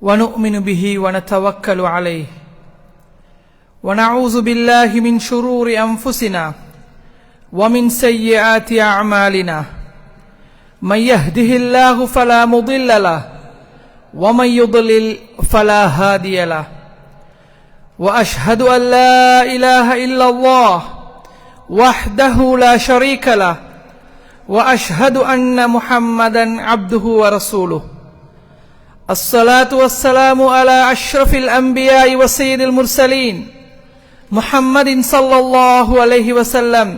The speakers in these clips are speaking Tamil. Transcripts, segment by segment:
ونؤمن به ونتوكل عليه ونعوذ بالله من شرور أنفسنا ومن سيئات أعمالنا من يهده الله فلا مضل له ومن يضلل فلا هادي له وأشهد أن لا إله إلا الله وحده لا شريك له وأشهد أن محمدا عبده ورسوله الصلاة والسلام على أشرف الأنبياء وسيد المرسلين محمد صلى الله عليه وسلم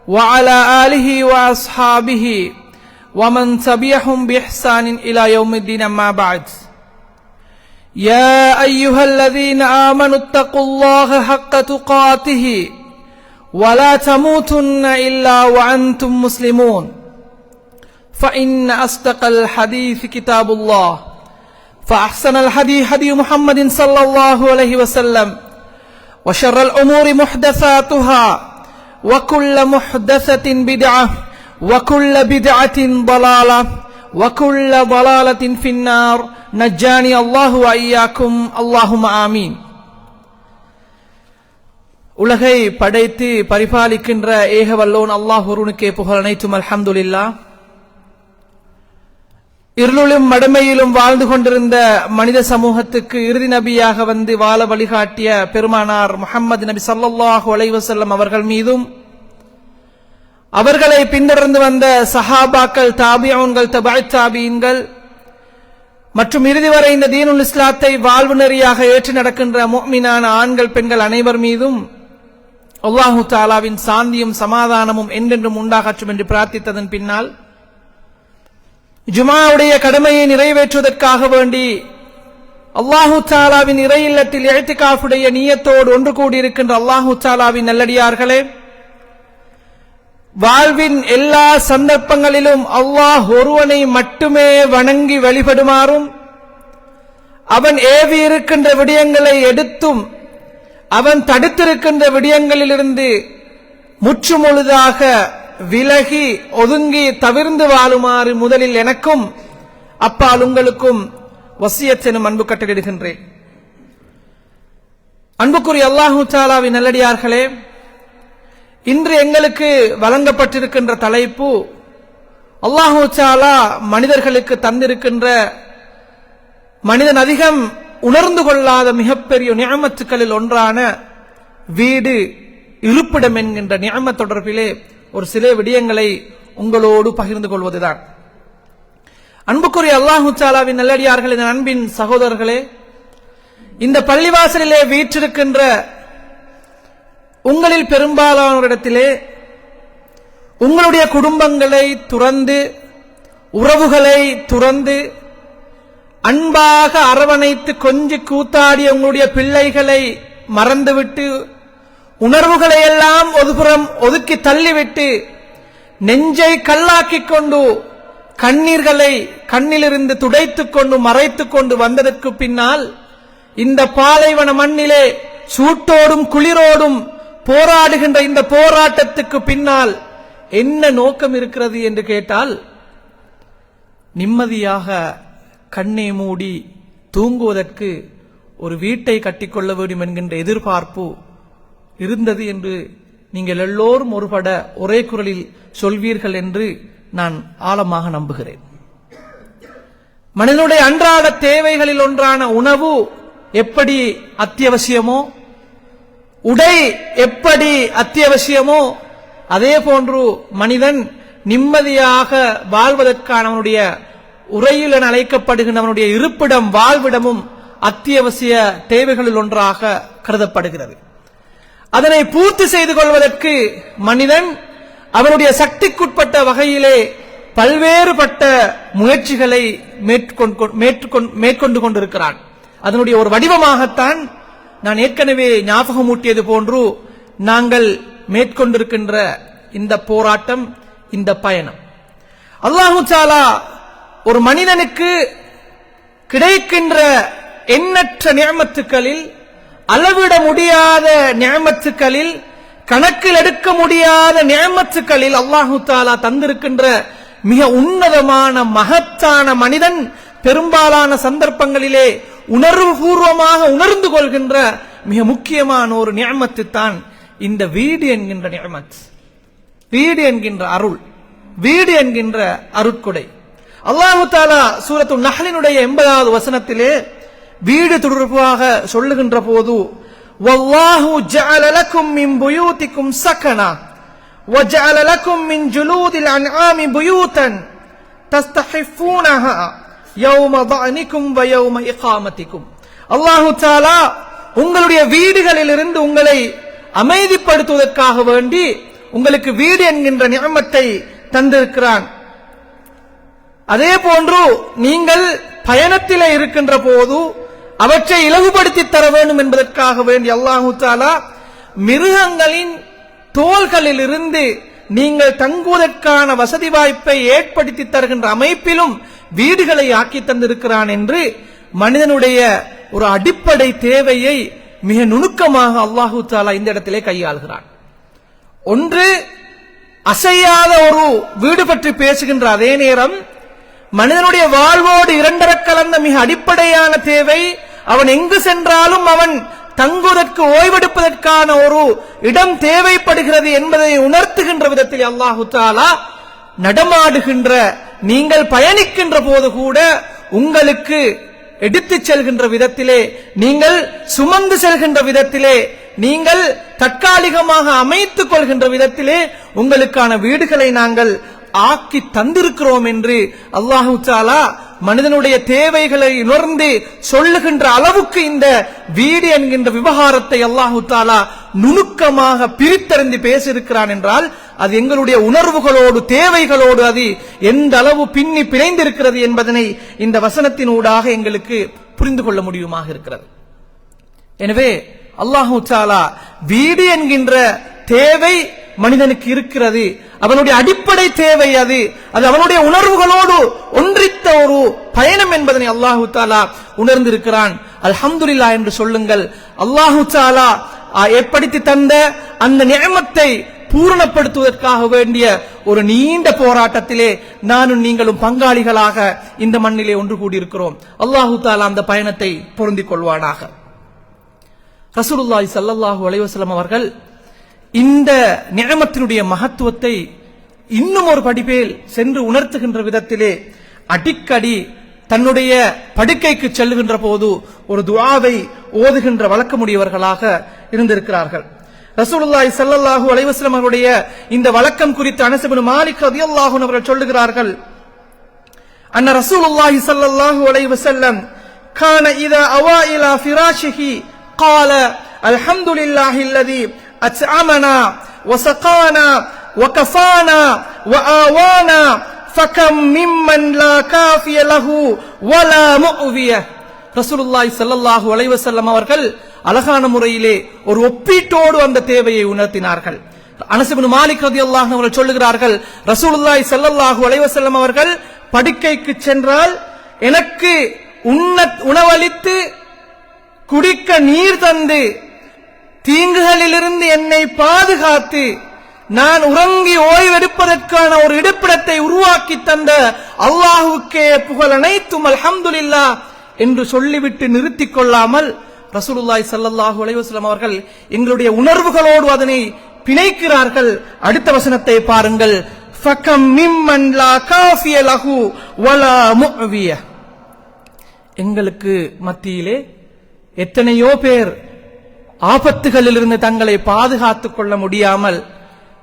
وعلى آله وأصحابه ومن تبعهم بإحسان إلى يوم الدين أما بعد يا أيها الذين آمنوا اتقوا الله حق تقاته ولا تموتن إلا وأنتم مسلمون فإن أصدق الحديث كتاب الله فأحسن الحديث حديث محمد صلى الله عليه وسلم وشر الأمور محدثاتها وكل محدثة بدعة وكل بدعة ضلالة وكل ضلالة في النار نجاني الله وإياكم اللهم آمين. உலகை படைத்து பரிபாலிக்கின்ற ஏகவல்லோன் அல்லாஹ் ஒருவனுக்கே புகழ் அனைத்தும் அல்ஹம்துலில்லாஹ். இருளிலும் மடமையிலும் வாழ்ந்து கொண்டிருந்த மனித சமூகத்துக்கு இறுதி நபியாக வந்து வாழ வழிகாட்டிய பெருமானார் முஹம்மது நபி ஸல்லல்லாஹு அலைஹி வஸல்லம் அவர்கள் மீதும் அவர்களை பின்தொடர்ந்து வந்த சஹாபாக்கள், தாபிஊன்கள், தபஅத் தாபீன்கள் மற்றும் இறுதி வரை இந்த தீனுல் இஸ்லாத்தை வாழ்வு நெறியாக ஏற்று நடக்கின்ற முஃமினான ஆண்கள் பெண்கள் அனைவர் மீதும் அல்லாஹு தஆலாவின் சாந்தியும் சமாதானமும் என்றென்றும் உண்டாகட்டும் என்று பிரார்த்தித்ததன் பின்னால் ஜுமாவுடைய கடமையை நிறைவேற்றுவதற்காக வேண்டி அல்லாஹு தஆலாவின் இறை இல்லத்தில் இஅ்திகாஃபுடைய நியத்தோடு ஒன்று கூடியிருக்கின்ற அல்லாஹு தஆலாவின் நல்லடியார்களே, வாழ்வின் எல்லா சந்தர்ப்பங்களிலும் அல்லாஹ் ஒருவனை மட்டுமே வணங்கி வழிபடுமாறும், அவன் ஏவி இருக்கின்ற விடயங்களை எடுத்தும் அவன் தடுத்திருக்கின்ற விடயங்களிலிருந்து முற்றுமுழுதாக விலகி ஒதுங்கி தவிர்ந்து வாழுமாறு முதலில் எனக்கும் அப்பால் உங்களுக்கும் வசியத் எனும் அன்பு கட்டளையிடுகின்றேன். அன்புக்குரிய அல்லாஹு தஆலாவின் நல்லடியார்களே, இன்று எங்களுக்கு வழங்கப்பட்டிருக்கின்ற தலைப்பு அல்லாஹு தஆலா மனிதர்களுக்கு தந்திருக்கின்ற மனிதன் அதிகம் உணர்ந்து கொள்ளாத மிகப்பெரிய நிஅமத்துக்களில் ஒன்றான வீடு, இருப்பிடம் என்கின்ற நிஅமத் தொடர்பிலே ஒரு சில விடயங்களை உங்களோடு பகிர்ந்து கொள்வதுதான். அன்புக்குரிய அல்லாஹு தஆலாவின் நல்லடியார்களின் அன்பின் சகோதரர்களே, இந்த பள்ளிவாசலிலே வீற்றிருக்கின்ற உங்களில் பெரும்பாலானோரிடத்திலே உங்களுடைய குடும்பங்களை துறந்து, உறவுகளை துறந்து, அன்பாக அரவணைத்து கொஞ்சி கூத்தாடிய உங்களுடைய பிள்ளைகளை மறந்துவிட்டு, உணர்வுகளை எல்லாம் ஒதுபுறம் ஒதுக்கி தள்ளிவிட்டு, நெஞ்சை கல்லாக்கிக் கொண்டு, கண்ணீர்களை கண்ணிலிருந்து துடைத்துக் கொண்டு மறைத்துக் கொண்டு வந்ததற்கு பின்னால் இந்த பாலைவன மண்ணிலே சூட்டோடும் குளிரோடும் போராடுகின்ற இந்த போராட்டத்துக்கு பின்னால் என்ன நோக்கம் இருக்கிறது என்று கேட்டால், நிம்மதியாக கண்ணை மூடி தூங்குவதற்கு ஒரு வீட்டை கட்டிக்கொள்ள வேண்டும் என்கின்ற எதிர்பார்ப்பு இருந்தது என்று நீங்கள் எல்லோரும் ஒருபட ஒரே குரலில் சொல்வீர்கள் என்று நான் ஆழமாக நம்புகிறேன். மனிதனுடைய அன்றாட தேவைகளில் ஒன்றான உணவு எப்படி அத்தியாவசியமோ, உடை எப்படி அத்தியாவசியமோ, அதே போன்று மனிதன் நிம்மதியாக வாழ்வதற்கான அவனுடைய உறையில் என அழைக்கப்படுகின்ற அவனுடைய இருப்பிடம், வாழ்விடமும் அத்தியாவசிய தேவைகளில் ஒன்றாக கருதப்படுகிறது. அதனை பூர்த்தி செய்து கொள்வதற்கு மனிதன் அவனுடைய சக்திக்குட்பட்ட வகையிலே பல்வேறுபட்ட முயற்சிகளை மேற்கொண்டு கொண்டிருக்கிறான். அதனுடைய ஒரு வடிவமாகத்தான் நான் ஏற்கனவே ஞாபகமூட்டியது போன்று நாங்கள் மேற்கொண்டிருக்கின்ற இந்த போராட்டம், இந்த பயணம். அல்லாஹு தஆலா ஒரு மனிதனுக்கு கிடைக்கின்ற எண்ணற்ற நிஅமத்துக்களில், அளவிட முடியாத நிஅமத்துக்களில், கணக்கில் எடுக்க முடியாத நிஅமத்துக்களில் அல்லாஹு தஆலா தந்திருக்கின்ற மிக உன்னதமான மகத்தான மனிதன் பெரும்பாலான சந்தர்ப்பங்களிலே உணர்வுபூர்வமாக உணர்ந்து கொள்கின்ற மிக முக்கியமான ஒரு நியமத்து தான் இந்த வீடு என்கின்ற நியமத், வீடு என்கின்ற அருள், வீடு என்கின்ற அருட்கொடை. அல்லாஹு தஆலா சூரத்து நஹ்லினுடைய 80வது வசனத்திலே வீடு தொடர்பாக சொல்லுகின்ற போது வல்லாஹு ஜஅல லக்கும் மின் புயூதிக்கும் சகனா வஜஅல லக்கும் மின் ஜுலூதில் அன்ஆமி புயூதன் தஸ்தஹிஃபூனஹா யௌம தஅனிக்கும் வ யௌம இகாமத்திக்கும். அல்லாஹு தஆலா உங்களுடைய வீடுகளிலிருந்து உங்களை அமைதிப்படுத்துவதற்காக வேண்டி உங்களுக்கு வீடு என்கின்ற நியமத்தை தந்திருக்கிறான். அதே போன்று நீங்கள் பயணத்திலே இருக்கின்ற போது அவற்றை இலகுபடுத்தி தர வேண்டும் என்பதற்காக வேண்டி அல்லாஹு தஆலா மிருகங்களின் தோள்களில் இருந்து நீங்கள் தங்குவதற்கான வசதி வாய்ப்பை ஏற்படுத்தி தருகின்ற அமைப்பிலும் வீடுகளை ஆக்கி தந்திருக்கிறான் என்று மனிதனுடைய ஒரு அடிப்படை தேவையை மிக நுணுக்கமாக அல்லாஹு தஆலா இந்த இடத்திலே கையாளுகிறான். ஒன்று, அசையாத ஒரு வீடு பற்றி பேசுகின்ற அதே நேரம் மனிதனுடைய வாழ்வோடு இரண்டர கலந்த மிக அடிப்படையான தேவை, அவன் எங்கு சென்றாலும் அவன் தங்குவதற்கு ஓய்வெடுப்பதற்கான ஒரு இடம் தேவைப்படுகிறது என்பதை உணர்த்துகின்ற விதத்தில் அல்லாஹு தஆலா நடமாடுகின்ற, நீங்கள் பயணிக்கின்ற போது கூட உங்களுக்கு எடுத்துச் செல்கின்ற விதத்திலே, நீங்கள் சுமந்து செல்கின்ற விதத்திலே, நீங்கள் தற்காலிகமாக அமைத்துக் கொள்கின்ற விதத்திலே உங்களுக்கான வீடுகளை நாங்கள் ஆக்கி தந்திருக்கிறோம் என்று அல்லாஹு தஆலா மனிதனுடைய தேவைகளை உணர்ந்து சொல்லுகின்ற அளவுக்கு இந்த வீடு என்கின்ற விவகாரத்தை அல்லாஹு தஆலா நுணுக்கமாக பிரித்தறிந்து பேசியிருக்கிறான் என்றால் அது எங்களுடைய உணர்வுகளோடு தேவைகளோடு அது எந்த அளவு பின்னி பிணைந்திருக்கிறது என்பதனை இந்த வசனத்தின் ஊடாக எங்களுக்கு புரிந்து கொள்ள முடியுமாக இருக்கிறது. எனவே அல்லாஹு தஆலா வீடு என்கின்ற தேவை மனிதனுக்கு இருக்கிறது, அவனுடைய அடிப்படை தேவை, அது அவனுடைய உணர்வுகளோடு ஒன்றித்த ஒரு பயணம் என்பதனை அல்லாஹு தஆலா உணர்ந்திருக்கிறான். அல்ஹம்துலில்லாஹ் என்று சொல்லுங்கள். அல்லாஹு தஆலா ஏற்படுத்தி தந்த அந்த நியமத்தை பூரணப்படுத்துவதற்காக வேண்டிய ஒரு நீண்ட போராட்டத்திலே நானும் நீங்களும் பங்காளிகளாக இந்த மண்ணிலே ஒன்று கூடியிருக்கிறோம். அல்லாஹு தஆலா அந்த பயணத்தை பொருந்திக் கொள்வானாக. ரசூலுல்லாஹி ஸல்லல்லாஹு அலைஹி வஸல்லம் அவர்கள் இந்த நியமத்தினுடைய மகத்துவத்தை இன்னும் ஒரு படிப்பேல் சென்று உணர்த்துகின்ற விதத்திலே அடிக்கடி தன்னுடைய படுக்கைக்கு செல்லுகின்ற போது ஒரு துஆவை ஓதுகின்ற வழக்கமுடையவர்களாக இருந்திருக்கிறார்கள். ரசூலுல்லாஹி ஸல்லல்லாஹு அலைஹி வஸல்லம் அவருடைய இந்த வழக்கம் குறித்து அனஸ் இப்னு மாலிக் রাদিয়াল্লাহு அன்ஹு அவர்கள் சொல்லுகிறார்கள், அன்ன ரசூலுல்லாஹி ஸல்லல்லாஹு அலைஹி வஸல்லம் கான இதா அவா இலா ஃபிராஷிஹி قال الحمد لله الذي أطعمنا وسقانا وكفانا وآوانا فكم ممن لا كافي له ولا مؤوي. ரசூலுல்லாஹி ஸல்லல்லாஹு அலைஹி வஸல்லம் அவர்கள் அழகான முறையிலே ஒரு ஒப்பீட்டோடு அந்த தேவையை உணர்த்தினார்கள். அனஸ் இப்னு மாலிக் রাদিয়াল্লাহு அன்ஹு அவர்கள் சொல்லுகிறார்கள், ரசூலுல்லாஹி ஸல்லல்லாஹு அலைஹி வஸல்லம் அவர்கள் படுக்கைக்கு சென்றால் எனக்கு உணவளித்து குடிக்க நீர் தந்து தீங்குகளிலிருந்து என்னை பாதுகாத்து நான் உறங்கி ஓய்வெடுப்பதற்கான ஒரு இருப்பிடத்தை உருவாக்கி தந்த அல்லாஹ்வுக்கே புகழ் அனைத்தும் அல்ஹம்துலில்லாஹ் என்று சொல்லிவிட்டு நிறுத்திக் கொள்ளாமல் ரசூலுல்லாஹி ஸல்லல்லாஹு அலைஹி வஸல்லம் அவர்கள் எங்களுடைய உணர்வுகளோடு அதனை பிணைக்கிறார்கள். அடுத்த வசனத்தை பாருங்கள், ஃபகம் மிம்மன் லா காஃபிய லஹு வலா முஅவிய. எங்களுக்கு மத்தியிலே எத்தனையோ பேர் ஆபத்துகளிலிருந்து தங்களை பாதுகாத்துக் கொள்ள முடியாமல்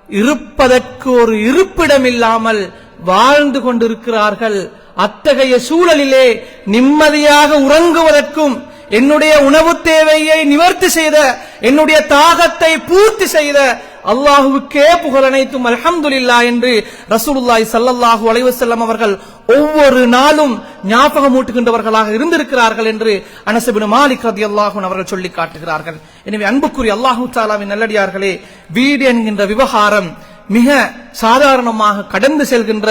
இருப்பதற்கு ஒரு இருப்பிடம் இல்லாமல் வாழ்ந்து கொண்டிருக்கிறார்கள். அத்தகைய சூழலிலே நிம்மதியாக உறங்குவதற்கும் என்னுடைய உணவு தேவையை நிவர்த்தி செய்த, என்னுடைய தாகத்தை பூர்த்தி செய்த அல்லாஹ்வுக்கே புகழ் அனைத்தும் அல்ஹம்துலில்லாஹ் என்று ரசூலுல்லாஹி ஸல்லல்லாஹு அலைஹி வஸல்லம் அவர்கள் ஒவ்வொரு நாளும் ஞாபகமூட்டுகின்றவர்களாக இருந்திருக்கிறார்கள் என்று அனஸ் இப்னு மாலிக் রাদিয়াল্লাহு அன்ஹு அவர்கள் சொல்லி காட்டுகிறார்கள். எனவே அன்புக்குரிய அல்லாஹ் தஆலாவின் நல்லடியார்களே, வீடு என்கின்ற விவகாரம் மிக சாதாரணமாக கடந்து செல்கின்ற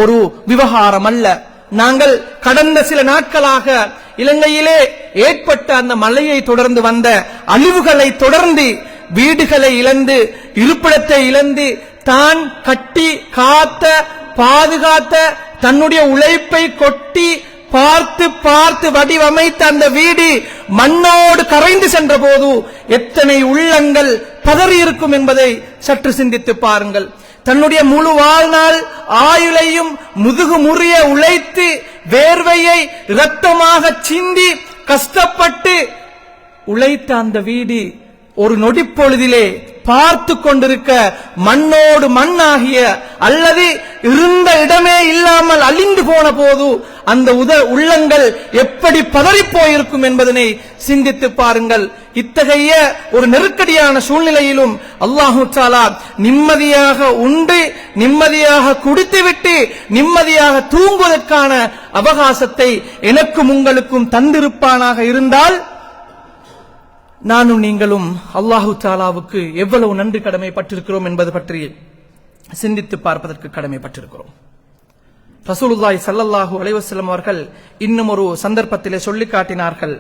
ஒரு விவகாரம் அல்ல. நாங்கள் கடந்த சில நாட்களாக இலங்கையிலே ஏற்பட்ட அந்த மழையை தொடர்ந்து வந்த அழிவுகளை தொடர்ந்து வீடுகளை இழந்து இருப்பிடத்தை இழந்து தான் கட்டி காத்த பாதுகாத்த தன்னுடைய உழைப்பை கொட்டி பார்த்து பார்த்து வடிவமைத்த அந்த வீடு மண்ணோடு கரைந்து சென்ற போது எத்தனை உள்ளங்கள் பதறி இருக்கும் என்பதை சற்று சிந்தித்து பாருங்கள். தன்னுடைய முழு வாழ்நாள் ஆயுளையும் முதுகு முறிய உழைத்து வேர்வையை இரத்தமாக சிந்தி கஷ்டப்பட்டு உழைத்த அந்த வீடு ஒரு நொடிப்பொழுதிலே பார்த்து கொண்டிருக்க மண்ணோடு மண்ணாகிய அல்லது இருந்த இடமே இல்லாமல் அழிந்து போன போது அந்த உள்ளங்கள் எப்படி பதறிப் போயிருக்கும் என்பதனை சிந்தித்து பாருங்கள். இத்தகைய ஒரு நெருக்கடியான சூழ்நிலையிலும் அல்லாஹு தஆலா நிம்மதியாக உண்டு நிம்மதியாக குடித்துவிட்டு நிம்மதியாக தூங்குவதற்கான அவகாசத்தை எனக்கும் உங்களுக்கும் தந்திருப்பானாக இருந்தால் நானும் நீங்களும் அல்லாஹு தஆலாவுக்கு எவ்வளவு நன்றி கடமைப்பட்டிருக்கிறோம் என்பது பற்றி சிந்தித்து பார்ப்பதற்கு கடமைப்பட்டிருக்கிறோம். ரசூலுல்லாஹி ஸல்லல்லாஹு அலைஹி வஸல்லம் அவர்கள் இன்னும் ஒரு சந்தர்ப்பத்திலே சொல்லி காட்டினார்கள்.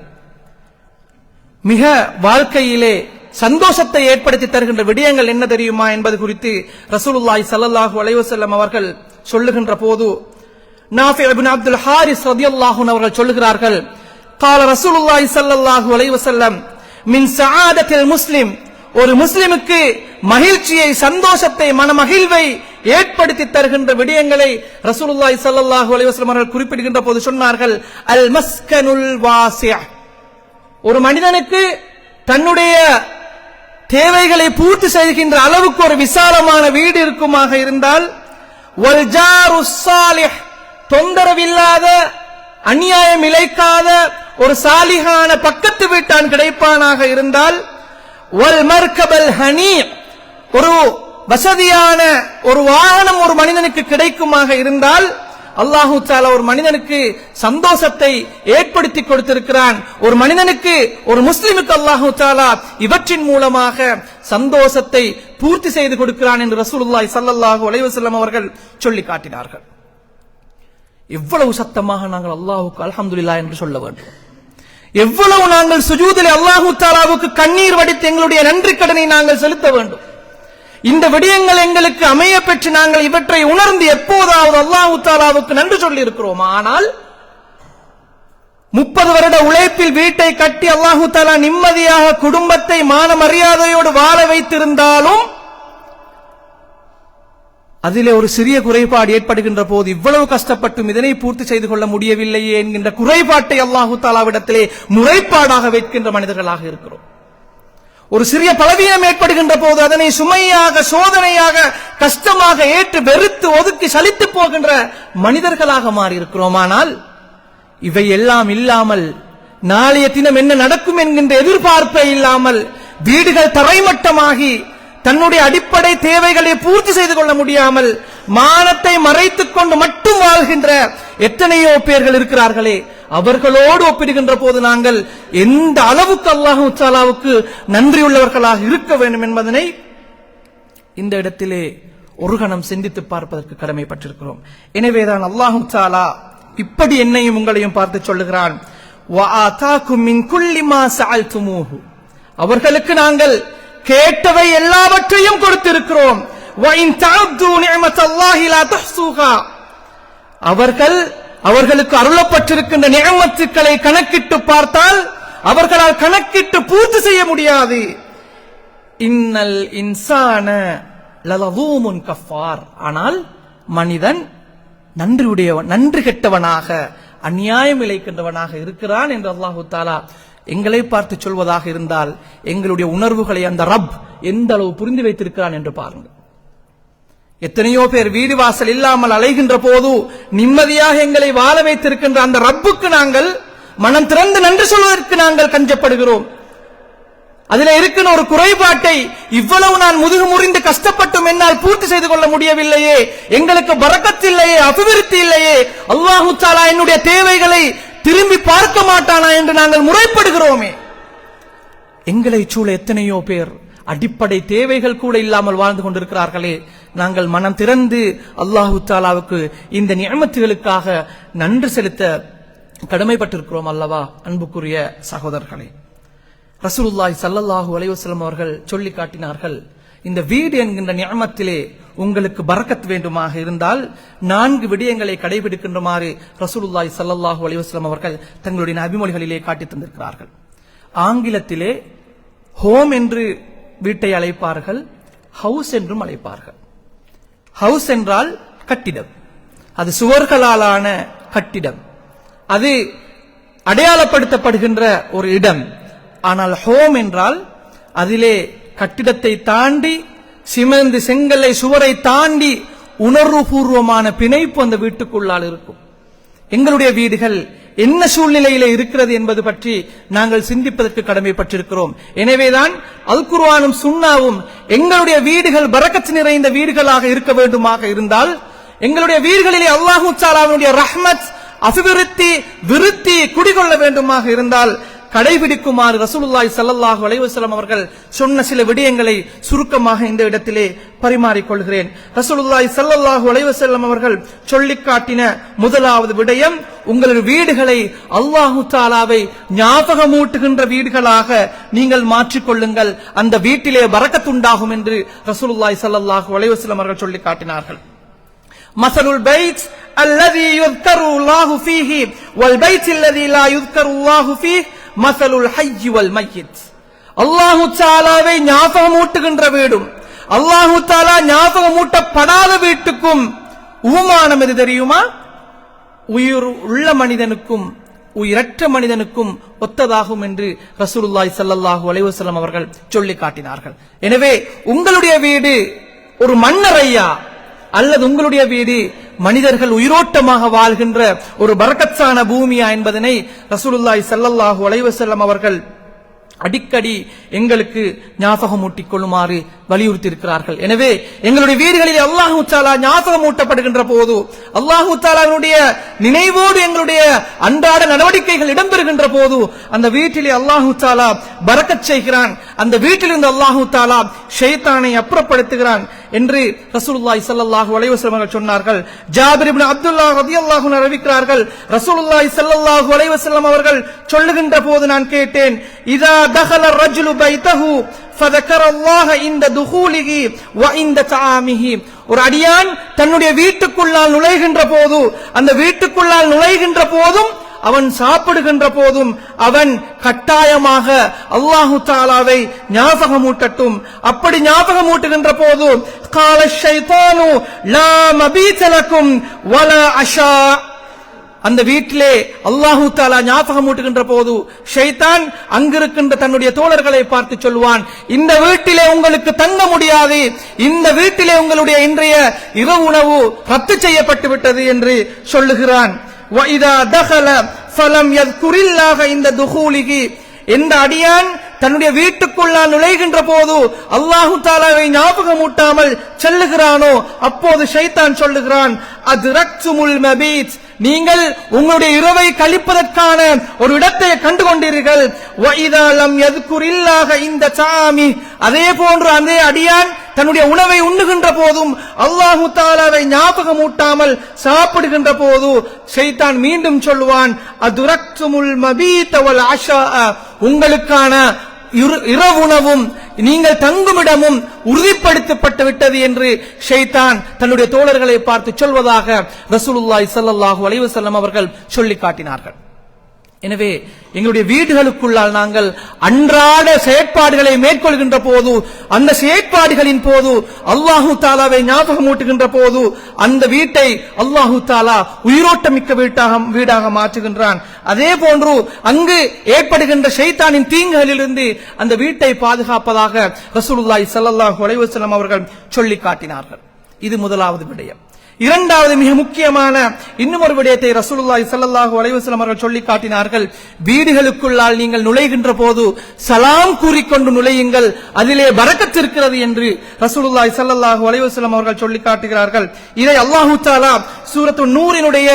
மிக வாழ்க்கையிலே சந்தோஷத்தை ஏற்படுத்தி தருகின்ற விடயங்கள் என்ன தெரியுமா என்பது குறித்து ரசூலுல்லாஹி ஸல்லல்லாஹு அலைஹி வஸல்லம் அவர்கள் சொல்லுகின்ற போது நாஃபி இப்னு அப்துல் ஹாரிஸ் ரலியல்லாஹு அன்ஹு அவர்கள் சொல்லுகிறார்கள், قال ரசூலுல்லாஹி ஸல்லல்லாஹு அலைஹி வஸல்லம் மின் சஆதத்தில் முஸ்லிம், ஒரு முஸ்லிமுக்கு மகிழ்ச்சியை சந்தோஷத்தை மனமகிழ்வை ஏற்படுத்தி தருகின்ற விடயங்களை ரசூலுல்லாஹி ஸல்லல்லாஹு அலைஹி வஸல்லம் அவர்கள் குறிப்பிடுகின்ற போது சொன்னார்கள், அல் மஸ்கனுல் வாசி', ஒரு மனிதனுக்கு தன்னுடைய தேவைகளை பூர்த்தி செய்கின்ற அளவுக்கு ஒரு விசாலமான வீடு இருக்குமாக இருந்தால், வல் ஜாருஸ் சாலிஹ், தொந்தரவில்லாத அநியாயம் இழைக்காத ஒரு சாலிஹான பக்கத்து வீட்டான் கிடைப்பானாக இருந்தால், வல் மர்கபல் ஹனீ, ஒரு வசதியான ஒரு வாகனம் ஒரு மனிதனுக்கு கிடைக்குமாக இருந்தால், அல்லாஹு தஆலா ஒரு மனிதனுக்கு சந்தோஷத்தை ஏற்படுத்தி கொடுத்திருக்கிறான். ஒரு மனிதனுக்கு ஒரு முஸ்லிமுக்கு அல்லாஹு தஆலா இவற்றின் மூலமாக சந்தோஷத்தை பூர்த்தி செய்து கொடுக்கிறான் என்று ரசூலுல்லாஹி ஸல்லல்லாஹு அலைஹி வஸல்லம் அவர்கள் சொல்லி காட்டினார்கள். எவ்வளவு சத்தமாக நாங்கள் அல்லாஹ்வுக்கு அல்ஹம்துலில்லாஹ் என்று சொல்ல வேண்டும். எவ்வளவு நாங்கள் சுஜூதிலே அல்லாஹு தஆலாவுக்கு கண்ணீர் வடித்து எங்களுடைய நன்றி கடனை நாங்கள் செலுத்த வேண்டும். இந்த விடயங்கள் எங்களுக்கு அமைய பெற்று நாங்கள் இவற்றை உணர்ந்து எப்போதாவது அல்லாஹு தஆலாவுக்கு நன்றி சொல்லி இருக்கிறோம். ஆனால் 30 வருட உழைப்பில் வீட்டை கட்டி அல்லாஹு தஆலா நிம்மதியாக குடும்பத்தை மான மரியாதையோடு வாழ வைத்திருந்தாலும் அதிலே ஒரு சிறிய குறைபாடு ஏற்படுகின்ற போது இவ்வளவு கஷ்டப்பட்டும் இதனை பூர்த்தி செய்து கொள்ள முடியவில்லையே என்கின்ற குறைபாட்டை அல்லாஹு தஆலாவிடத்திலே முறைப்பாடாக வைக்கின்ற மனிதர்களாக இருக்கிறோம். ஒரு சிறிய பலவீனம் ஏற்படுகின்ற போது அதனை சுமையாக சோதனையாக கஷ்டமாக ஏற்று வெறுத்து ஒதுக்கி சலித்து போகின்ற மனிதர்களாக மாறி இருக்கிறோம். ஆனால் இவை எல்லாம் இல்லாமல் நாளைய தினம் என்ன நடக்கும் என்கின்ற எதிர்பார்ப்பே இல்லாமல் வீடுகள் தரைமட்டமாகி தன்னுடைய அடிப்படை தேவைகளை பூர்த்தி செய்து கொள்ள முடியாமல் மானத்தை மறைத்துக் கொண்டு மட்டும் வாழ்கின்ற எத்தனையோ பேர்கள் இருக்கிறார்களே, அவர்களோடு ஒப்பிடுகின்ற போது நாங்கள் எந்த அளவுக்கு அல்லாஹு தஆலாவுக்கு நன்றியுள்ளவர்களாக இருக்க வேண்டும் என்பதனை இந்த இடத்திலே ஒரு கணம் சிந்தித்து பார்ப்பதற்கு கடமைப்பட்டிருக்கிறோம். எனவேதான் அல்லாஹு தஆலா இப்படி என்னையும் உங்களையும் பார்த்து சொல்லுகிறான், வஆதாகும் மின் குல்லி மா சஅல்துமூஹு, அவர்களுக்கு நாங்கள் கேட்டவை எல்லாவற்றையும் கொடுத்திருக்கிறோம். வஇன் தஅது நிஅமத்தல்லாஹி லா துஹ்ஸூஹா, அவர்களுக்கு அருளப்பட்டிருக்கின்ற நிஅமத்துக்களை கணக்கிட்டு பார்த்தால் அவர்களால் கணக்கிட்டு பூர்த்தி செய்ய முடியாது. இன்னல் இன்சான லலதூமுன் கஃபார், ஆனால் மனிதன் நன்றி கெட்டவனாக அநியாயம் இழைக்கின்றவனாக இருக்கிறான் என்று அல்லாஹு தஆலா எங்களை பார்த்து சொல்வதாக இருந்தால் எங்களுடைய உணர்வுகளை அந்த ரப் எந்த அளவு புரிந்து வைத்திருக்கிறான் என்று பாருங்கள். எத்தனையோ பேர் வீடு வாசல் இல்லாமல் அலைகின்ற போது நிம்மதியாக எங்களை வாழ வைத்திருக்கின்ற அந்த ரப்புக்கு நாங்கள் மனம் திறந்து நன்றி சொல்வதற்கு நாங்கள் கஞ்சப்படுகிறோம். அதில் இருக்கிற ஒரு குறைபாட்டை இவ்வளவு நான் முதுகு முறிந்து கஷ்டப்பட்டும் என்னால் பூர்த்தி செய்து கொள்ள முடியவில்லையே, எங்களுக்கு பரக்கத் இல்லையே, அபிவிருத்தி இல்லையே, அல்லாஹு தஆலா என்னுடைய தேவைகளை திரும்பி பார்க்க மாட்டானா என்று நாங்கள் முறைப்படுகிறோமே. எங்களை சூழ எத்தனையோ பேர் அடிப்படை தேவைகள் கூட இல்லாமல் வாழ்ந்து கொண்டிருக்கிறார்களே, நாங்கள் மனம் திறந்து அல்லாஹு தஆலாவுக்கு இந்த நிஅமத்துகளுக்காக நன்றி செலுத்த கடமைப்பட்டிருக்கிறோம் அல்லவா? அன்புக்குரிய சகோதரர்களே, ரசூலுல்லாஹி ஸல்லல்லாஹு அலைஹி வஸல்லம் அவர்கள் சொல்லி காட்டினார்கள், இந்த வீடு என்கின்ற நிஅமத்திலே உங்களுக்கு பரக்கத் வேண்டுமாக இருந்தால் 4 விடயங்களை கடைபிடிக்கின்றமாறு ரசூலுல்லாஹி ஸல்லல்லாஹு அலைஹி வஸல்லம் அவர்கள் தங்களுடைய நபிமொழிகளிலே காட்டித் தந்திருக்கிறார்கள். ஆங்கிலத்திலே ஹோம் என்று வீட்டை அழைப்பார்கள், ஹவுஸ் என்றும் அழைப்பார்கள். ஹவுஸ் என்றால் கட்டிடம், அது சுவர்களாலான கட்டிடம், அது அடையாளப்படுத்தப்படுகின்ற ஒரு இடம். ஆனால் ஹோம் என்றால் அதிலே கட்டிடத்தை தாண்டி சிமெண்ட் செங்கல்லை சுவரை தாண்டி உணர்வுபூர்வமான பிணைப்பு அந்த வீட்டுக்குள்ளால் இருக்கும். எங்களுடைய வீடுகள் என்ன சூழ்நிலையிலே இருக்கிறது என்பது பற்றி நாங்கள் சிந்திப்பதற்கு கடமைப்பட்டிருக்கிறோம். எனவேதான் அல் குர்ஆனும் சுன்னாவும் எங்களுடைய வீடுகள் பரக்கத் நிறைந்த வீடுகளாக இருக்க வேண்டுமாக இருந்தால், எங்களுடைய வீடுகளிலே அல்லாஹ் தஆலாவுடைய ரஹ்மத், அபிவிருத்தி, விருத்தி குடிகொள்ள வேண்டுமாக இருந்தால் கடைபிடிக்குமாறு ரசூலுல்லாஹி ஸல்லல்லாஹு அலைஹி வஸல்லம் அவர்கள் சொன்ன சில விடயங்களை சுருக்கமாக இந்த இடத்திலே பரிமாறிக்கொள்கிறேன். ரசூலுல்லாஹி ஸல்லல்லாஹு அலைஹி வஸல்லம் அவர்கள் சொல்லிக் காட்டின முதலாவது விடயம், உங்களுடைய வீடுகளை அல்லாஹ் தஆலாவை ஞாபகமூட்டுகின்ற வீடுகளாக நீங்கள் மாற்றிக்கொள்ளுங்கள், அந்த வீட்டிலே பரக்கத் உண்டாகும் என்று ரசூலுல்லாஹி ஸல்லல்லாஹு அலைஹி வஸல்லம் அவர்கள் சொல்லிக் காட்டினார்கள். மஸலுல் பைத் அல்லதி யுذ்கரு அல்லாஹு ஃபீஹி வல் பைத் அல்லதி லா யுذ்கரு அல்லாஹு ஃபீஹி மஸலுல் ஹய்ய் வல் மய்யித். அல்லாஹ் தஆலாவை ஞாபகமூட்டுகின்ற வீடும் அல்லாஹ் தஆலா ஞாபகமூட்டப்படாத வீட்டுக்கும் உபமானம் எது தெரியுமா? உயிர் உள்ள மனிதனுக்கும் உயிரற்ற மனிதனுக்கும் ஒத்ததாகும் என்று ரசூலுல்லாஹி ஸல்லல்லாஹு அலைஹி வஸல்லம் அவர்கள் சொல்லிக் காட்டினார்கள். எனவே உங்களுடைய வீடு ஒரு மண்ணறையா அல்லது உங்களுடைய வீடு மனிதர்கள் உயிரோட்டமாக வாழ்கின்ற ஒரு பரக்கத்தான பூமியா என்பதனை ரசூலுல்லாஹி ஸல்லல்லாஹு அலைஹி வஸல்லம் அவர்கள் அடிக்கடி எங்களுக்கு ஞாபகமூட்டிக் கொள்ளுமாறு வலியுறுத்தி இருக்கிறார்கள். எனவே எங்களுடைய வீடுகளில் அல்லாஹ் தஆலா ஞாபகமூட்டப்படுகின்ற போது, அல்லாஹ் தஆலாவுடைய நினைவோடு எங்களுடைய அன்றாட நடவடிக்கைகள் இடம்பெறுகின்ற போது அந்த வீட்டிலே அல்லாஹ் தஆலா பரக்கத் செய்கிறான், அந்த வீட்டிலிருந்து அல்லாஹ் தஆலா ஷைத்தானை அப்புறப்படுத்துகிறான் என்று ரசூலுல்லாஹி ஸல்லல்லாஹு அலைஹி வஸல்லம் அவர்கள் சொன்னார்கள். ஜாபிர் இப்னு அப்துல்லாஹ் রাদিয়াল্লাহு அன்ஹு அறிவிக்கிறார்கள், ரசூலுல்லாஹி ஸல்லல்லாஹு அலைஹி வஸல்லம் அவர்கள் சொல்லுகின்ற போது நான் கேட்டேன், இதா دخل الرجل بيته فذكر الله عند دخوله وعند طعامه. ஒரு அடியான் தன்னுடைய வீட்டுக்குள்ளால் நுழைகின்ற போது, அந்த வீட்டுக்குள்ளால் நுழைகின்ற போதும் அவன் சாப்பிடுகின்ற போதும் அவன் கட்டாயமாக அல்லாஹ் தஆலாவை ஞாபகமூட்டட்டும். அப்படி ஞாபகமூட்டுகின்ற போது قال الشيطان لا مبيت لكم ولا عشاء. அந்த வீட்டிலே அல்லாஹ் தஆலா ஞாபகமூட்டுகின்ற போது ஷைத்தான் அங்கிருக்கின்ற தன்னுடைய தோழர்களை பார்த்து சொல்வான், இந்த வீட்டிலே உங்களுக்கு தங்க முடியாது, இந்த வீட்டிலே உங்களுடைய இன்றைய இரவு உணவு ரத்து செய்யப்பட்டு விட்டது என்று சொல்லுகிறான். وَإِذَا دَخَلَ فَلَمْ يَذْكُرِ اللَّهَ عِنْدَ دُخُولِهِ. எந்த அடியான் தன்னுடைய வீட்டுக்குள்ளால் நுழைகின்ற போது அல்லாஹ் தஆலாவை ஞாபகமூட்டாமல் செல்லுகிறானோ அப்போது ஷைத்தான் சொல்லுகிறான், அத்ரக்துமுல் மபீத், நீங்கள் உங்களுடைய இரவை கழிப்பதற்கான ஒரு இடத்தை கண்டுகொண்டீர்கள். وَإِذَا لَمْ يَذْكُرِ اللَّهَ عِنْدَ طَعَامِهِ. அதே போன்று அந்த அடியான் தன்னுடைய உணவை உண்ணுகின்ற போதும் அல்லாஹ் தஆலாவை ஞாபகமூட்டாமல் சாப்பிடுகின்ற போது ஷைத்தான் மீண்டும் சொல்லுவான், அதுரக்துமுல் மபீத வல் அஷா, உங்களுக்கான இரவுணவும் நீங்கள் தங்குமிடமும் உறுதிப்படுத்தப்பட்டு விட்டது என்று ஷைத்தான் தன்னுடைய தோழர்களை பார்த்து சொல்வதாக ரசூலுல்லாஹி ஸல்லல்லாஹு அலைஹி வஸல்லம் அவர்கள் சொல்லிக் காட்டினார்கள். எனவே எங்களுடைய வீடுகளுக்குள்ளால் நாங்கள் அன்றாட செயற்பாடுகளை மேற்கொள்கின்ற போது, அந்த செயற்பாடுகளின் போது அல்லாஹ் தஆலாவை ஞாபகமூட்டுகின்ற போது அந்த வீட்டை அல்லாஹ் தஆலா உயிரோட்டமிக்க வீடாக மாற்றுகின்றான். அதே போன்று அங்கு ஏற்படுகின்ற ஷைத்தானின் தீங்குகளிலிருந்து அந்த வீட்டை பாதுகாப்பதாக ரசூலுல்லாஹி ஸல்லல்லாஹு அலைஹி வஸல்லம் அவர்கள் சொல்லிக் காட்டினார்கள். இது முதலாவது விடயம். இரண்டாவது மிக முக்கியமான இன்னும் ஒரு விடயத்தை ரசூலுல்லாஹி ஸல்லல்லாஹு அலைஹி வஸல்லம் அவர்கள் சொல்லிக் காட்டினார்கள். வீடுகளுக்குள்ளால் நீங்கள் நுழைகின்ற போது சலாம் கூறிக்கொண்டு நுழையுங்கள், அதிலே பரக்கத் இருக்கிறது என்று ரசூலுல்லாஹி ஸல்லல்லாஹு அலைஹி வஸல்லம் அவர்கள் சொல்லிக் காட்டுகிறார்கள். இதை அல்லாஹ் தஆலா சூரத்து நூரினுடைய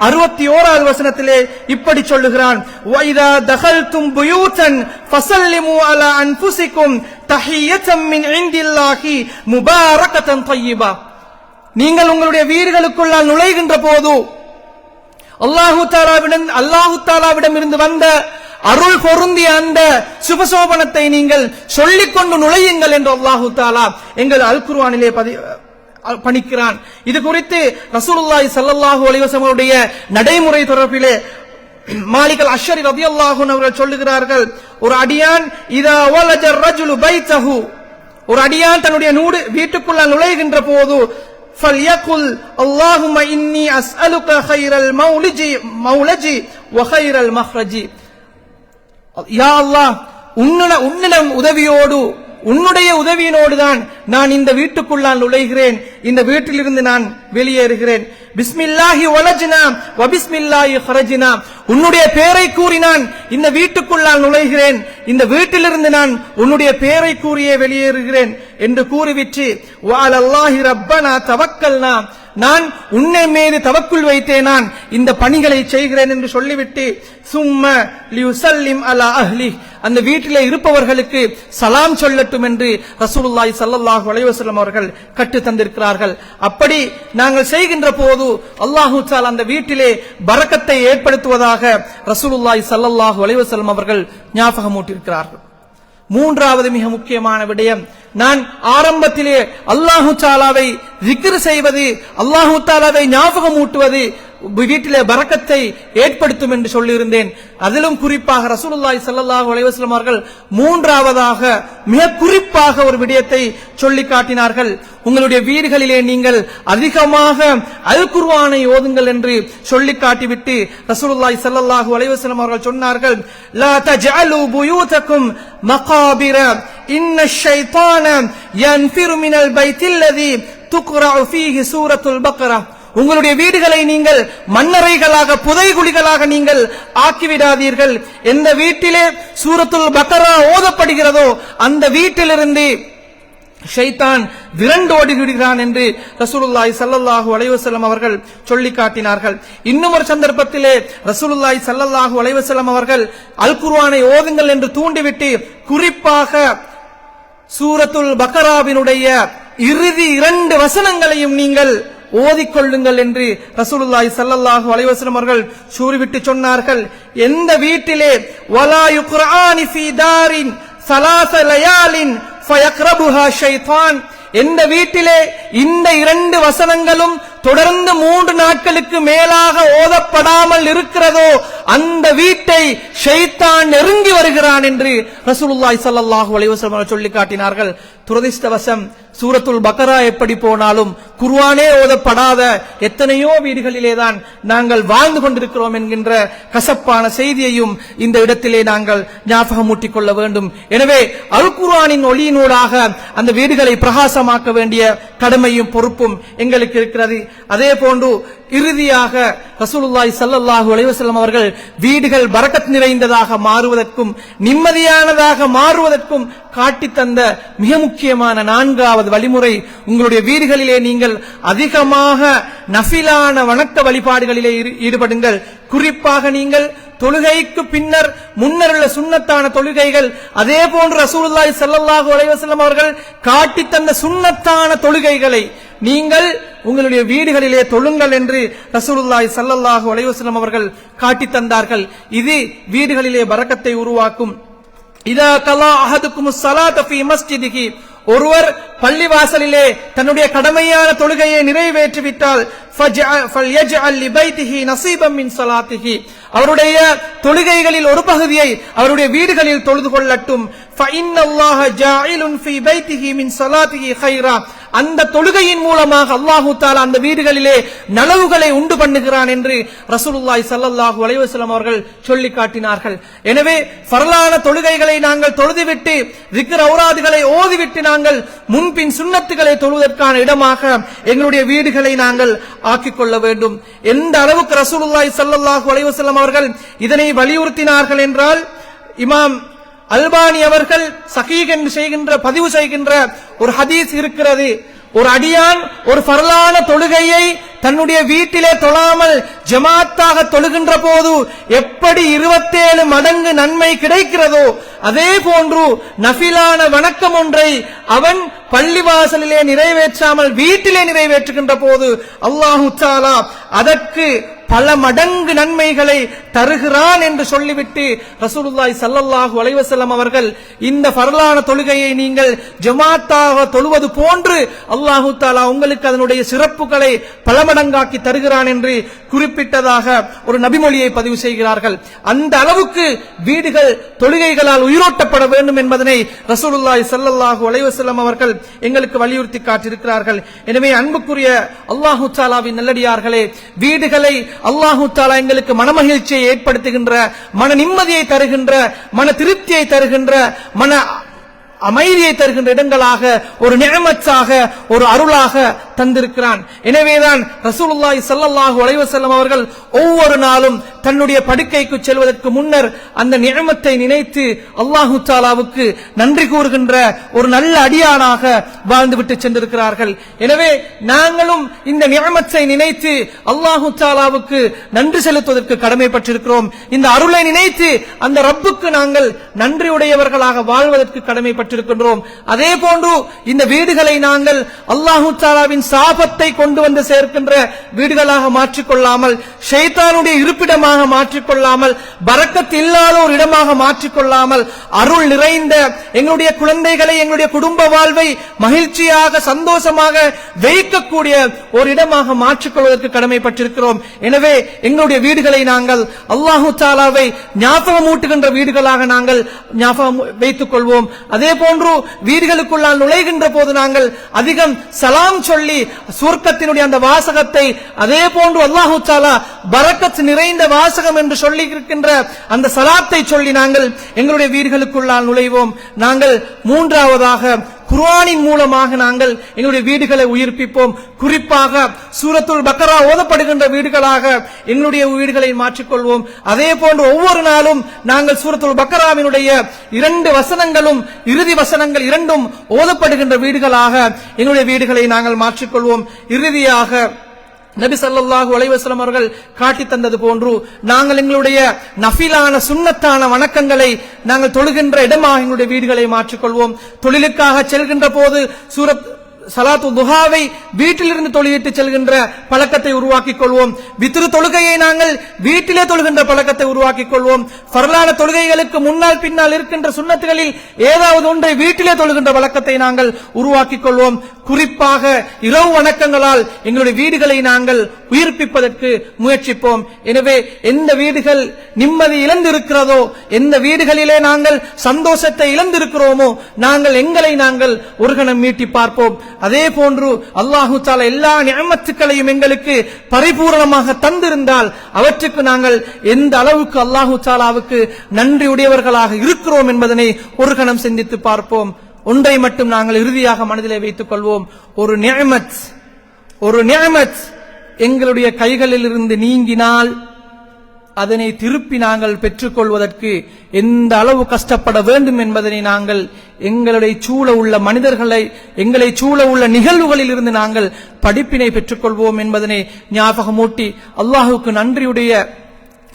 61வது வசனத்திலே இப்படி சொல்லுகிறான், وَإِذَا دَخَلْتُمْ بُيُوتًا فَسَلِّمُوا عَلَى أَنفُسِكُمْ تَحِيَّةً مِنْ عِنْدِ اللَّهِ مُبَارَكَةً طَيِّبَةً. நீங்கள் உங்களுடைய வீடுகளுக்குள்ளால் நுழைகின்ற போது அல்லாஹ் தஆலாவிடம் இருந்து வந்த அருள் பொருந்திய அந்த சுபசோபனத்தை நீங்கள் சொல்லிக்கொண்டு நுழையுங்கள் என்று அல்லாஹ் தஆலா எங்கள் அல் குர்ஆனிலே பணிக்கிறான். இது குறித்து ரசூலுல்லாஹி ஸல்லல்லாஹு அலைஹி வஸல்லம் அவருடைய நடைமுறை தொடர்பிலே மாலிக் அல்-அஷ்அரி ரலியல்லாஹு அன்ஹு அவர்கள் சொல்லுகிறார்கள், ஒரு அடியான் இதா வலஜ ரஜுலு பைத்தஹு, ஒரு அடியான் தன்னுடைய வீட்டுக்குள்ள நுழைகின்ற போது ஃபல்யகுல் அல்லாஹும்ம இன்னி அஸ்அலுக கைரல் மௌலஜி வ கைரல் மஹ்ரஜி, யா அல்லாஹ் உன்னிடம் உதவியோடு உன்னுடைய உதவியினோடு தான் நான் இந்த வீட்டுக்குள்ளால் நுழைகிறேன், இந்த வீட்டிலிருந்து நான் வெளியேறுகிறேன். பிஸ்மில்லாஹி வலஜ்னா வ பிஸ்மில்லாஹி ஹரஜ்னா, உன்னுடைய பெயரை கூறி நான் இந்த வீட்டுக்குள்ளால் நுழைகிறேன், இந்த வீட்டிலிருந்து நான் உன்னுடைய பெயரை கூறியே வெளியேறுகிறேன் என்று கூறிவிட்டு வ அலல்லாஹி ரப்பனா தவக்கல்னா, நான் உன்னை மீது தவக்குல் வைத்தேன், நான் இந்த பணிகளை செய்கிறேன் என்று சொல்லிவிட்டு சும்ம லியுசல்லிம் அலா அஹ்லி, அந்த வீட்டிலே இருப்பவர்களுக்கு சலாம் சொல்லட்டும் என்று ரசூலுல்லாஹி ஸல்லல்லாஹு அலைஹி வஸல்லம் அவர்கள் கற்று தந்திருக்கிறார்கள். அப்படி நாங்கள் செய்கின்ற போது அல்லாஹு தஆலா அந்த வீட்டிலே பரக்கத்தை ஏற்படுத்துவதாக ரசூலுல்லாஹி ஸல்லல்லாஹு அலைஹி வஸல்லம் அவர்கள் ஞாபகமூட்டியிருக்கிறார்கள். மூன்றாவது மிக முக்கியமான விடயம், நான் ஆரம்பத்திலே அல்லாஹு தஆலாவை zikr செய்வது, அல்லாஹு தஆலாவை ஞாபகமூட்டுவது வீட்டிலே பரக்கத்தை ஏற்படுத்தும் என்று சொல்லியிருந்தேன். அதிலும் குறிப்பாக ரசூலுல்லாஹி ஸல்லல்லாஹு அலைஹி வஸல்லம் அவர்கள் மூன்றாவதாக மிக குறிப்பாக ஒரு விடயத்தை சொல்லி காட்டினார்கள். உங்களுடைய வீடுகளிலே நீங்கள் அதிகமாக அல் குர்ஆனை ஓதுங்கள் என்று சொல்லி காட்டிவிட்டு ரசூலுல்லாஹி ஸல்லல்லாஹு அலைஹி வஸல்லம் அவர்கள் சொன்னார்கள், லா தஜஅலு புயூதக்கும் மகாபிர இன்னஷ் ஷைத்தான யன்ஃபிரு மினல் பைத்தில்லதி துக்ரஉ ஃபீஹி சூரத்துல் பக்ரா, உங்களுடைய வீடுகளை நீங்கள் மண்ணறைகளாக புதைகுழிகளாக நீங்கள் ஆக்கிவிடாதீர்கள். எந்த வீட்டிலே சூரத்துல் பக்ரா ஓதப்படுகிறதோ அந்த வீட்டிலிருந்து ஷைத்தான் விரண்டோடி விடுகிறான் என்று ரசூலுல்லாஹி ஸல்லல்லாஹு அலைஹி வஸல்லம் அவர்கள் சொல்லி காட்டினார்கள். இன்னும் ஒரு சந்தர்ப்பத்திலே ரசூலுல்லாஹி ஸல்லல்லாஹு அலைஹி வஸல்லம் அவர்கள் அல் குர்ஆனை ஓதுங்கள் என்று தூண்டிவிட்டு குறிப்பாக சூரத்துல் பக்ராவினுடைய இறுதி 2 வசனங்களையும் நீங்கள் ஓதிக்கொள்ளுங்கள் என்று ரசூலுல்லாஹி ஸல்லல்லாஹு அலைஹி வஸல்லம் அவர்கள் கூறிவிட்டு சொன்னார்கள், எந்த வீட்டிலே வலா யுக்ரானி ஃபீ தாரின் ஸலாஸ லயாலின் ஃபயக்ரபுஹா ஷைத்தான், எந்த வீட்டிலே இந்த 2 வசனங்களும் தொடர்ந்து 3 நாட்களுக்கு மேலாக ஓதப்படாமல் இருக்கிறதோ அந்த வீட்டை ஷைத்தான் நெருங்கி வருகிறான் என்று ரசூலுல்லாஹி ஸல்லல்லாஹு அலைஹி வஸல்லம் சொல்லி காட்டினார்கள். துரதிஷ்டவசம் சூரத்துல் பக்ரா எப்படி போனாலும் குர்ஆனே ஓதப்படாத எத்தனையோ வீடுகளிலேதான் நாங்கள் வாழ்ந்து கொண்டிருக்கிறோம் என்கின்ற கசப்பான செய்தியையும் இந்த இடத்திலே நாங்கள் ஞாபகமூட்டிக் கொள்ள வேண்டும். எனவே அல் குர்ஆனின் ஒளியினூடாக அந்த வீடுகளை பிரகாசமாக்க வேண்டிய கடமையும் பொறுப்பும் எங்களுக்கு இருக்கிறது. அதே போன்று இறுதியாக ரசூலுல்லாஹி ஸல்லல்லாஹு அலைஹி வஸல்லம் அவர்கள் வீடுகள் பரக்கத் நிறைந்ததாக மாறுவதற்கும் நிம்மதியானதாக மாறுவதற்கும் காட்டித் தந்த மிக முக்கியமான 4வது வழிமுறை, உங்களுடைய வீடுகளிலே நீங்கள் அதிகமாக நஃபிலான வணக்க வழிபாடுகளிலே ஈடுபடுங்கள். குறிப்பாக நீங்கள் தொழுகைக்கு பின்னர் முன்னருள்ள சுன்னத்தான தொழுகைகள், அதே போன்று ரசூலுல்லாஹி ஸல்லல்லாஹு அலைஹி வஸல்லம் அவர்கள் காட்டித் தந்த சுன்னத்தான தொழுகைகளை நீங்கள் உங்களுடைய வீடுகளிலே தொழுங்கள் என்று ரசூலுல்லாஹி ஸல்லல்லாஹு அலைஹி வஸல்லம் அவர்கள் காட்டித் தந்தார்கள். இது வீடுகளிலே பரக்கத்தை உருவாக்கும். இதா கலா அஹதுக்குமுஸ் ஸலாத ஃபீ மஸ்ஜிதிஹி, ஒருவர் பள்ளிவாசலிலே தன்னுடைய கடமையான தொழுகையை நிறைவேற்றிவிட்டால் ஃபல்யஜ்அல் லிபைத்திஹி நஸீபம் மின் ஸலாத்திஹி, அவருடைய தொழுகைகளில் ஒரு பகுதியை அவருடைய வீடுகளில் தொழுது கொள்ளட்டும். ஃபஇன்னல்லாஹ ஜாயிலுன் ஃபீ பைத்திஹி மின் ஸலாத்திஹி கைரா, அந்த தொழுகையின் மூலமாக அல்லாஹு தஆலா அந்த வீடுகளிலே நலவுகளை உண்டு பண்ணுகிறான் என்று ரசூலுல்லாஹி ஸல்லல்லாஹு அலைஹி வஸல்லம் அவர்கள் சொல்லி காட்டினார்கள். எனவே ஃபர்லான தொழுகைகளை நாங்கள் தொழுதுவிட்டு zikr ஔராதுகளை ஓதிவிட்டு நாங்கள் முன்பின் சுன்னத்துகளை தொழுவதற்கான இடமாக எங்களுடைய வீடுகளை நாங்கள் ஆக்கிக் கொள்ள வேண்டும். எந்த அளவுக்கு ரசூலுல்லாஹி ஸல்லல்லாஹு அலைஹி வஸல்லம் அவர்கள் இதனை வலியுறுத்தினார்கள் என்றால், இமாம் அல்பானி அவர்கள் சஹீஹ் என்று பதிவு செய்கின்ற ஒரு ஹதீஸ் இருக்கிறது. ஒரு அடியான் ஒரு ஃபர்லான தொழுகையை தன்னுடைய வீட்டிலே தொழாமல் ஜமாத்தாக தொழுகின்ற போது எப்படி 27 மடங்கு நன்மை கிடைக்கிறதோ அதே போன்று நஃபிலான வணக்கம் ஒன்றை அவன் பள்ளிவாசலிலே நிறைவேற்றாமல் வீட்டிலே நிறைவேற்றுகின்ற போது அல்லாஹு தஆலா அதற்கு பல மடங்கு நன்மைகளை தருகிறான் என்று சொல்லிவிட்டு ரசூலுல்லாஹி ஸல்லல்லாஹு அலைஹி வஸல்லம் அவர்கள் இந்த ஃபர்லான தொழுகையை நீங்கள் ஜமாத்தாக தொழுவது போன்று அல்லாஹு தஆலா உங்களுக்கு அதனுடைய சிறப்புகளை பல மடங்காக்கி தருகிறான் என்று குறிப்பிட்டதாக ஒரு நபிமொழியை பதிவு செய்கிறார்கள். அந்த அளவுக்கு வீடுகள் தொழுகைகளால் உயிரோட்டப்பட வேண்டும் என்பதனை ரசூலுல்லாஹி ஸல்லல்லாஹு அலைஹி வஸல்லம் அவர்கள் எங்களுக்கு வலியுறுத்தி காட்டியிருக்கிறார்கள். எனவே அன்புக்குரிய அல்லாஹு தஆலாவின் நல்லடியார்களே, வீடுகளை அல்லாஹு தஆலா எங்களுக்கு மனமகிழ்ச்சியை ஏற்படுத்துகின்ற, மன நிம்மதியை தருகின்ற, மன திருப்தியை தருகின்ற, மன அமைதியை தருகின்ற இடங்களாக, ஒரு நிஅமத்தாக, ஒரு அருளாக தந்திருக்கிறான். எனவேதான் ரசூலுல்லாஹி ஸல்லல்லாஹு அலைஹி வஸல்லம் அவர்கள் ஒவ்வொரு நாளும் தன்னுடைய படுக்கைக்கு செல்வதற்கு முன்னர் அந்த நிஅமத்தை நினைத்து அல்லாஹு தஆலாவுக்கு நன்றி கூறுகின்ற ஒரு நல்ல அடியானாக வாழ்ந்துவிட்டு சென்றிருக்கிறார்கள். எனவே நாங்களும் இந்த நிஅமத்தை நினைத்து அல்லாஹு தஆலாவுக்கு நன்றி செலுத்துவதற்கு கடமைப்பட்டிருக்கிறோம். இந்த அருளை நினைத்து அந்த ரப்புக்கு நாங்கள் நன்றியுடையவர்களாக வாழ்வதற்கு கடமைப்பட்டிருக்கின்றோம். அதே போன்று இந்த வீடுகளை நாங்கள் அல்லாஹு தஆலாவின் சாபத்தை கொண்டு வந்து சேர்க்கின்ற வீடுகளாக மாற்றிக்கொள்ளாமல், ஷைத்தானுடைய இருப்பிடமாக மாற்றிக்கொள்ளாமல், பரக்கத் இல்லாத ஒரு இடமாக மாற்றிக்கொள்ளாமல், அருள் நிறைந்த எங்களுடைய குழந்தைகளை, எங்களுடைய குடும்ப வாழ்வை மகிழ்ச்சியாக சந்தோஷமாக வைக்கக்கூடிய ஒரு இடமாக மாற்றிக்கொள்வதற்கு கடமைப்பட்டிருக்கிறோம். எனவே எங்களுடைய வீடுகளை நாங்கள் அல்லாஹு தஆலாவை ஞாபகமூட்டுகின்ற வீடுகளாக நாங்கள் ஞாபகம் வைத்துக் கொள்வோம். அதே போன்று வீடுகளுக்குள்ளால் நுழைகின்ற போது நாங்கள் அதிகம் சலாம் சொல்லி சுவர்க்கத்தினுடைய அந்த வாசகத்தை, அதே போன்று அல்லாஹு தஆலா பரக்கத் நிறைந்த வாசகம் என்று சொல்லி இருக்கின்ற அந்த சலாத்தை சொல்லி நாங்கள் எங்களுடைய வீடுகளுக்குள்ளால் நுழைவோம். நாங்கள் மூன்றாவதாக குர்ஆனின் மூலமாக நாங்கள் எங்களுடைய வீடுகளை உயிர்ப்பிப்போம். குறிப்பாக சூரத்துல் பக்ரா ஓதப்படுகின்ற வீடுகளாக எங்களுடைய வீடுகளை மாற்றிக்கொள்வோம். அதே போன்று ஒவ்வொரு நாளும் நாங்கள் சூரத்துல் பக்ராவினுடைய 2 வசனங்களும் இறுதி வசனங்கள் 2ம் ஓதப்படுகின்ற வீடுகளாக எங்களுடைய வீடுகளை நாங்கள் மாற்றிக்கொள்வோம். இறுதியாக நபி ஸல்லல்லாஹு அலைஹி வஸல்லம் அவர்கள் காட்டி தந்தது போன்று நாங்கள் எங்களுடைய நஃபிலான சுன்னத்தான வணக்கங்களை நாங்கள் தொழுகின்ற இடமாக எங்களுடைய வீடுகளை மாற்றிக்கொள்வோம். தொழிலுக்காக செல்கின்ற போது சூரத் சலாத்து துஹாவை வீட்டிலிருந்து தொழுகிட்டு செல்கின்ற பழக்கத்தை உருவாக்கிக் கொள்வோம். வித்ரு தொழுகையை நாங்கள் வீட்டிலே தொழுகின்ற பழக்கத்தை உருவாக்கிக் கொள்வோம். ஃபர்லான தொழுகைகளுக்கு முன்னால் பின்னால் இருக்கின்ற சுன்னத்துகளில் ஏதாவது ஒன்றை வீட்டிலே தொழுகின்ற பழக்கத்தை நாங்கள் உருவாக்கிக் கொள்வோம். குறிப்பாக இரவு வணக்கங்களால் எங்களுடைய வீடுகளை நாங்கள் உயிர்ப்பிப்பதற்கு முயற்சிப்போம். எனவே எந்த வீடுகள் நிம்மதி இழந்திருக்கிறதோ, எந்த வீடுகளிலே நாங்கள் சந்தோஷத்தை இழந்திருக்கிறோமோ, நாங்கள் எங்களை நாங்கள் ஒரு கணம் மீட்டி பார்ப்போம். அதே போன்று அல்லாஹு தஆலா எல்லா நிஅமத்துக்களையும் எங்களுக்கு பரிபூரணமாக தந்திருந்தால் அவற்றுக்கு நாங்கள் எந்த அளவுக்கு அல்லாஹு தஆலாவுக்கு நன்றியுடையவர்களாக இருக்கிறோம் என்பதனை ஒரு கணம் சிந்தித்து பார்ப்போம். ஒன்றை மட்டும் நாங்கள் இறுதியாக மனதிலே வைத்துக் கொள்வோம். ஒரு நிஅமத் எங்களுடைய கைகளில் இருந்து நீங்கினால் அதனை திருப்பி நாங்கள் பெற்றுக்கொள்வதற்கு எந்த அளவு கஷ்டப்பட வேண்டும் என்பதனை நாங்கள் எங்களுடைய சூழ உள்ள மனிதர்களை, எங்களை சூழ உள்ள நிகழ்வுகளில் இருந்து நாங்கள் படிப்பினை பெற்றுக்கொள்வோம் என்பதனை ஞாபகமூட்டி அல்லாஹுக்கு நன்றியுடைய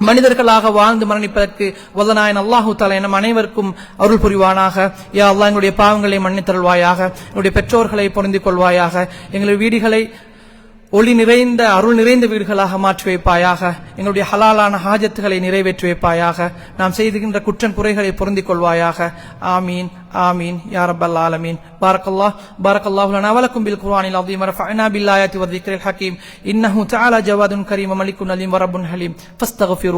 மனிதர்களாக வாழ்ந்து மரணிப்பதற்கு வல்லநாயன் அல்லாஹு தஆலா நம் அனைவருக்கும் அருள் புரிவானாக. யா அல்லாஹ், எங்களுடைய பாவங்களை மன்னித்தருள்வாயாக, எங்களுடைய பெற்றோர்களை பொருந்திக் கொள்வாயாக, எங்களுடைய வீடுகளை ஒளி நிறைந்த அருள் நிறைந்த வீடுகளாக மாற்றி வைப்பாயாக, எங்களுடைய ஹலாலான ஹாஜத்துகளை நிறைவேற்றி வைப்பாயாக, நாம் செய்துகின்ற குற்றம் குறைகளை பொருந்திக் கொள்வாயாக. ஆமீன் ஆமீன் யா ரப்பல் ஆலமீன். பாரக்கல்லாஹு லனா வ லக்கும் பில் குர்ஆனில் அஸீம் வ ரஃபஅனா பில் ஆயாத்தி வ ذிக்ரில் ஹகீம். இன்னஹு தஆலா ஜவாதுன் கரீம் மலிக்குன் அலீம் வ ரப்புன் ஹலீம். ஃபஸ்தக்ஃபிரு